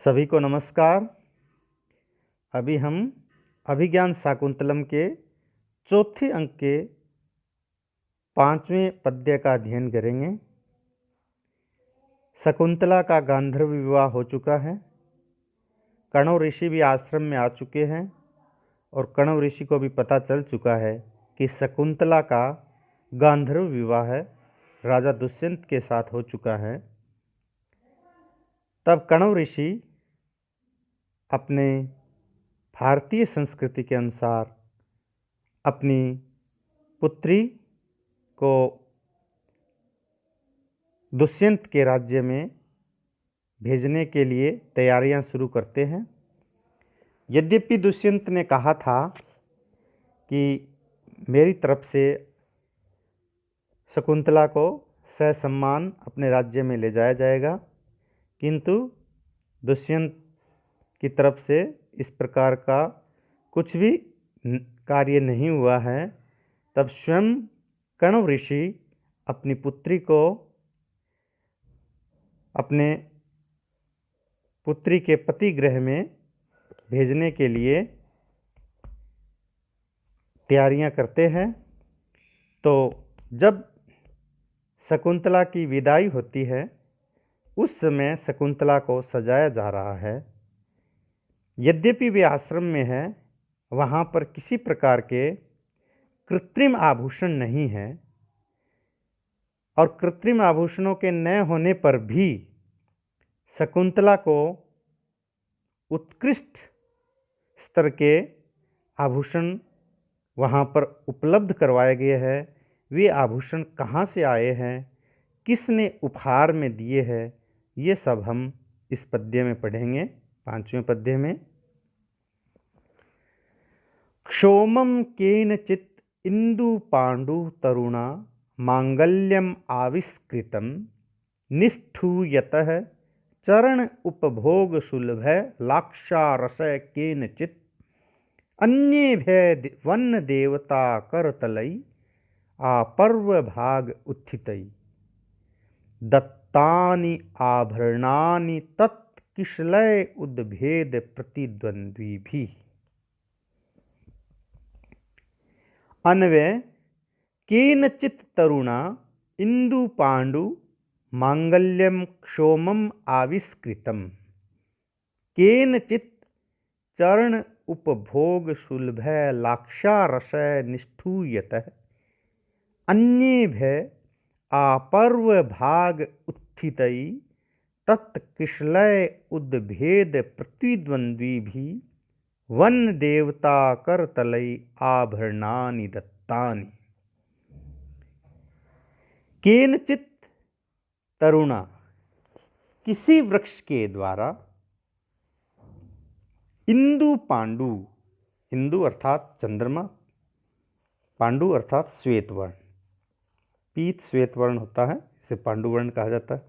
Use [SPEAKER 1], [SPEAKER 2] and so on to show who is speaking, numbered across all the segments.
[SPEAKER 1] सभी को नमस्कार। अभी हम अभिज्ञान शाकुंतलम के चौथे अंक के 5वें पद्य का अध्ययन करेंगे। शकुंतला का गांधर्व विवाह हो चुका है। कण्व ऋषि भी आश्रम में आ चुके हैं और कण्व ऋषि को भी पता चल चुका है कि शकुंतला का गांधर्व विवाह राजा दुष्यंत के साथ हो चुका है। तब कण्व ऋषि अपने भारतीय संस्कृति के अनुसार अपनी पुत्री को दुष्यंत के राज्य में भेजने के लिए तैयारियां शुरू करते हैं। यद्यपि दुष्यंत ने कहा था कि मेरी तरफ से शकुंतला को ससम्मान अपने राज्य में ले जाया जाएगा, किंतु दुष्यंत की तरफ से इस प्रकार का कुछ भी कार्य नहीं हुआ है। तब स्वयं कण्व ऋषि अपनी पुत्री को अपने पुत्री के पति गृह में भेजने के लिए तैयारियां करते हैं। तो जब शकुंतला की विदाई होती है उस समय शकुंतला को सजाया जा रहा है। यद्यपि वे आश्रम में है, वहाँ पर किसी प्रकार के कृत्रिम आभूषण नहीं है और कृत्रिम आभूषणों के न होने पर भी शकुंतला को उत्कृष्ट स्तर के आभूषण वहाँ पर उपलब्ध करवाए गए हैं। वे आभूषण कहाँ से आए हैं, किसने उपहार में दिए हैं, ये सब हम इस पद्य में पढ़ेंगे। 5वें पद्य में क्षोमम केनचित इंदु पांडु तरुणा मांगल्यम आविष्कृतम निष्ठूयतः चरण उपभोग सुलभ लाक्षारसय केनचित अन्येभ्य वन्न देवता करतलई आपर्व भाग उत्थितई दत्तानि आभरणानि तत्किशलय उद्भेद प्रतिद्वंद्वी भी। अन्वय केनचित तरुणा इंदु पांडु मांगल्यम क्षोमम आविष्कृतम केनचित चरण उपभोग सुलभ लाक्षारसय निष्ठूयतः अन्येभ्य आपर्व भाग उत्थितई तत्किशलय उद्भेद प्रतिद्वंद्वी भी वन देवता करतलई आभरणानि दत्तानि। केनचित तरुणा, किसी वृक्ष के द्वारा, इंदु पांडु, इंदु अर्थात चंद्रमा, पांडु अर्थात श्वेत वर्ण, पीत श्वेत वर्ण होता है, इसे पांडु वर्ण कहा जाता है।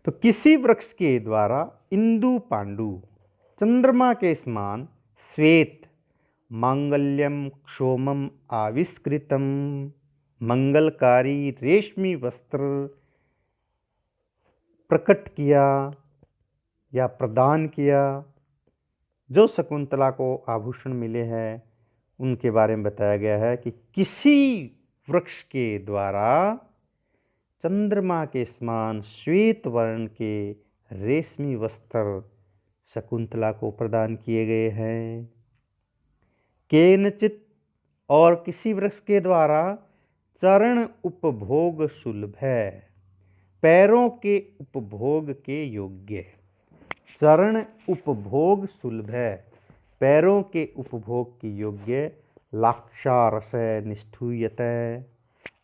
[SPEAKER 1] तो किसी वृक्ष के द्वारा इंदु पांडु, चंद्रमा के समान श्वेत, मांगल्यम क्षोमम आविष्कृतम, मंगलकारी रेशमी वस्त्र प्रकट किया या प्रदान किया। जो शकुंतला को आभूषण मिले हैं उनके बारे में बताया गया है कि किसी वृक्ष के द्वारा चंद्रमा के समान श्वेत वर्ण के रेशमी वस्त्र शकुंतला को प्रदान किए गए हैं। केनचित, और किसी वृक्ष के द्वारा, चरण उपभोग सुलभ है, पैरों के उपभोग के योग्य। चरण उपभोग सुलभ है, पैरों के उपभोग के योग्य। लाक्षारस निष्ठूयत,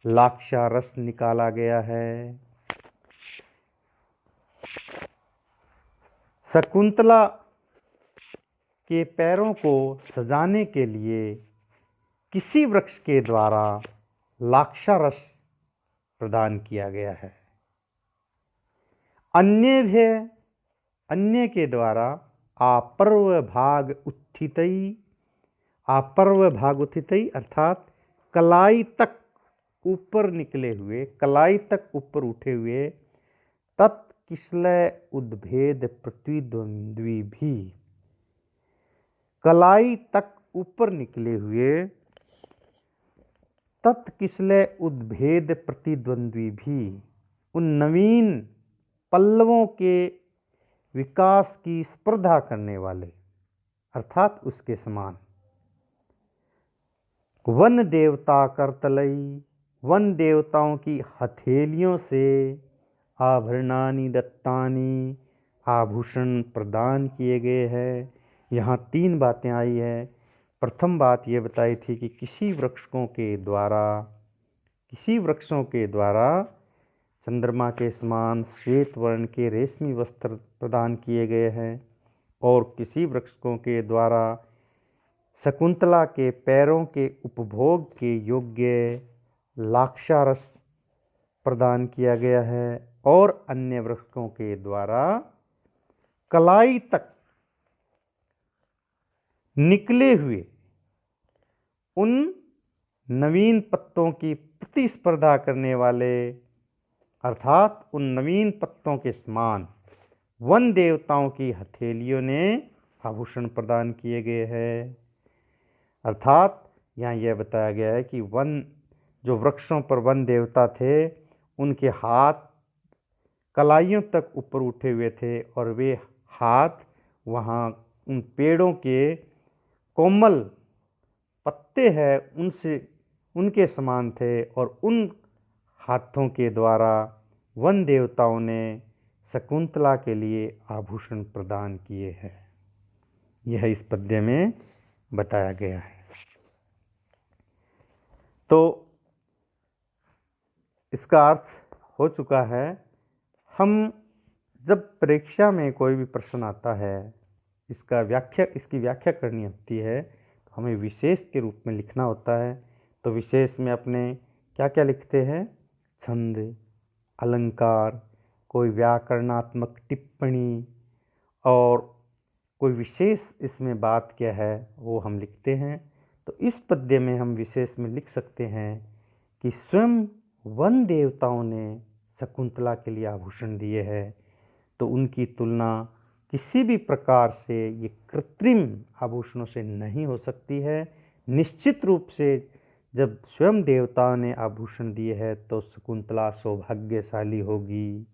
[SPEAKER 1] लाक्षारस निकाला गया है। शकुंतला के पैरों को सजाने के लिए किसी वृक्ष के द्वारा लाक्षारस प्रदान किया गया है। अन्य के द्वारा आपर्व भाग उत्थितई, आपर्व भाग उत्थितई अर्थात कलाई तक ऊपर निकले हुए, कलाई तक ऊपर उठे हुए, किसलय उद्भेद प्रतिद्वंद्वी भी, कलाई तक ऊपर निकले हुए तत्किसलय उद्भेद प्रतिद्वंद्वी भी, उन नवीन पल्लवों के विकास की स्पर्धा करने वाले अर्थात उसके समान। वन देवता करतलई, वन देवताओं की हथेलियों से आभरणानि दत्तानि, आभूषण प्रदान किए गए हैं। यहाँ 3 बातें आई है। प्रथम बात ये बताई थी कि किसी वृक्षों के द्वारा चंद्रमा के समान श्वेत वर्ण के रेशमी वस्त्र प्रदान किए गए हैं, और किसी वृक्षों के द्वारा शकुंतला के पैरों के उपभोग के योग्य लाक्षारस प्रदान किया गया है, और अन्य वृक्षों के द्वारा कलाई तक निकले हुए उन नवीन पत्तों की प्रतिस्पर्धा करने वाले अर्थात उन नवीन पत्तों के समान वन देवताओं की हथेलियों ने आभूषण प्रदान किए गए हैं। अर्थात यहाँ यह बताया गया है कि जो वृक्षों पर वन देवता थे, उनके हाथ कलाइयों तक ऊपर उठे हुए थे, और वे हाथ वहाँ उन पेड़ों के कोमल पत्ते हैं उनके समान थे, और उन हाथों के द्वारा वन देवताओं ने शकुंतला के लिए आभूषण प्रदान किए हैं। यह इस पद्य में बताया गया है। तो इसका अर्थ हो चुका है। हम जब परीक्षा में कोई भी प्रश्न आता है, इसकी व्याख्या करनी होती है, तो हमें विशेष के रूप में लिखना होता है। तो विशेष में अपने क्या क्या लिखते हैं? छंद, अलंकार, कोई व्याकरणात्मक टिप्पणी, और कोई विशेष इसमें बात क्या है वो हम लिखते हैं। तो इस पद्य में हम विशेष में लिख सकते हैं कि स्वयं वन देवताओं ने शकुंतला के लिए आभूषण दिए हैं, तो उनकी तुलना किसी भी प्रकार से ये कृत्रिम आभूषणों से नहीं हो सकती है। निश्चित रूप से जब स्वयं देवताओं ने आभूषण दिए हैं तो शकुंतला सौभाग्यशाली होगी।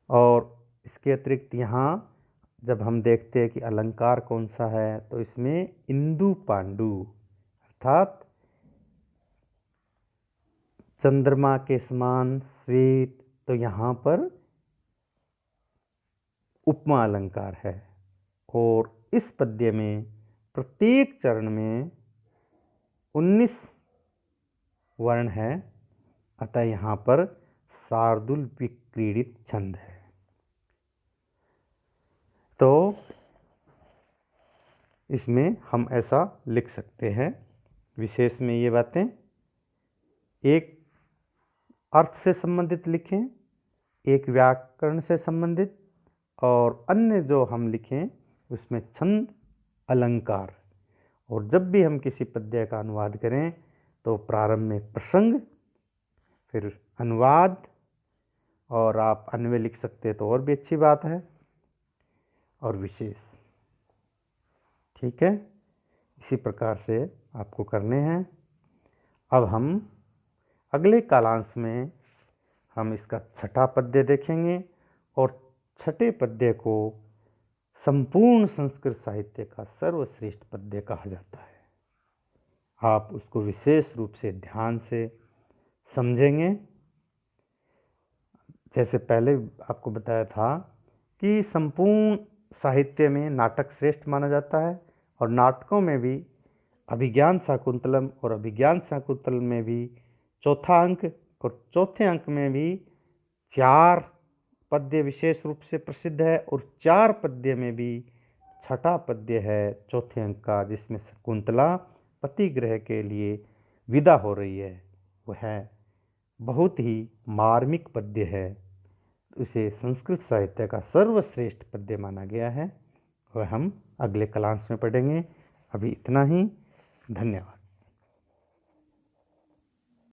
[SPEAKER 1] और इसके अतिरिक्त यहाँ जब हम देखते हैं कि अलंकार कौन सा है, तो इसमें इंदु पांडु अर्थात चंद्रमा के समान श्वेत, तो यहाँ पर उपमा अलंकार है। और इस पद्य में प्रत्येक चरण में 19 वर्ण है, अतः यहाँ पर शार्दूल विक्रीडित छंद है। तो इसमें हम ऐसा लिख सकते हैं। विशेष में ये बातें एक अर्थ से संबंधित लिखें, एक व्याकरण से संबंधित, और अन्य जो हम लिखें उसमें छंद, अलंकार। और जब भी हम किसी पद्य का अनुवाद करें तो प्रारंभ में प्रसंग, फिर अनुवाद, और आप अन्वय लिख सकते तो और भी अच्छी बात है, और विशेष। ठीक है, इसी प्रकार से आपको करने हैं। अब हम अगले कालांश में हम इसका छठा पद्य देखेंगे, और छठे पद्य को संपूर्ण संस्कृत साहित्य का सर्वश्रेष्ठ पद्य कहा जाता है। आप उसको विशेष रूप से ध्यान से समझेंगे। जैसे पहले आपको बताया था कि संपूर्ण साहित्य में नाटक श्रेष्ठ माना जाता है, और नाटकों में भी अभिज्ञान शाकुंतलम और अभिज्ञान शाकुंतलम में भी चौथा अंक, और चौथे अंक में भी 4 पद्य विशेष रूप से प्रसिद्ध है, और 4 पद्य में भी छठा पद्य है चौथे अंक का, जिसमें शकुंतला पतिगृह के लिए विदा हो रही है। वह बहुत ही मार्मिक पद्य है, उसे संस्कृत साहित्य का सर्वश्रेष्ठ पद्य माना गया है। वह हम अगले क्लास में पढ़ेंगे। अभी इतना ही। धन्यवाद।